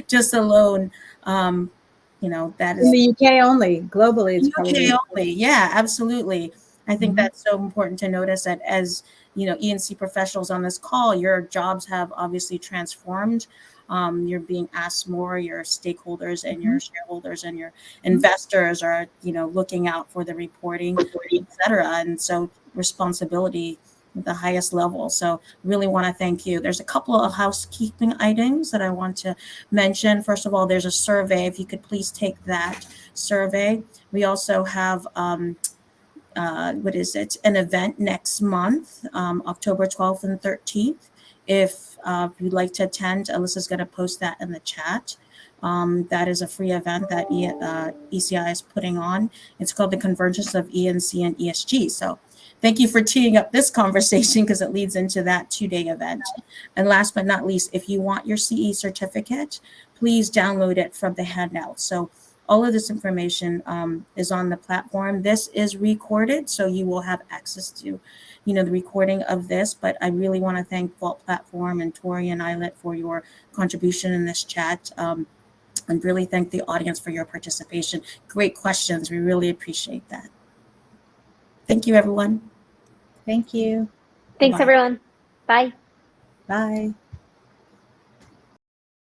just alone, that is in the UK only. Globally, it's UK only. Yeah, absolutely. I think that's so important to notice that as E&C professionals on this call, your jobs have obviously transformed. You're being asked more. Your stakeholders and your shareholders and your investors are looking out for the reporting, et cetera. And so responsibility at the highest level. So really want to thank you. There's a couple of housekeeping items that I want to mention. First of all, there's a survey. If you could please take that survey. We also have an event next month, October 12th and 13th. If you'd like to attend, Alyssa's going to post that in the chat. That is a free event that ECI is putting on. It's called the Convergence of E&C and ESG. So thank you for teeing up this conversation because it leads into that 2-day event. And last but not least, if you want your CE certificate, please download it from the handout. So all of this information is on the platform. This is recorded, so you will have access to, the recording of this. But I really want to thank Vault Platform and Tori and Ayalet for your contribution in this chat, and really thank the audience for your participation. Great questions. We really appreciate that. Thank you, everyone. Thank you. Thanks, everyone. Bye. Bye.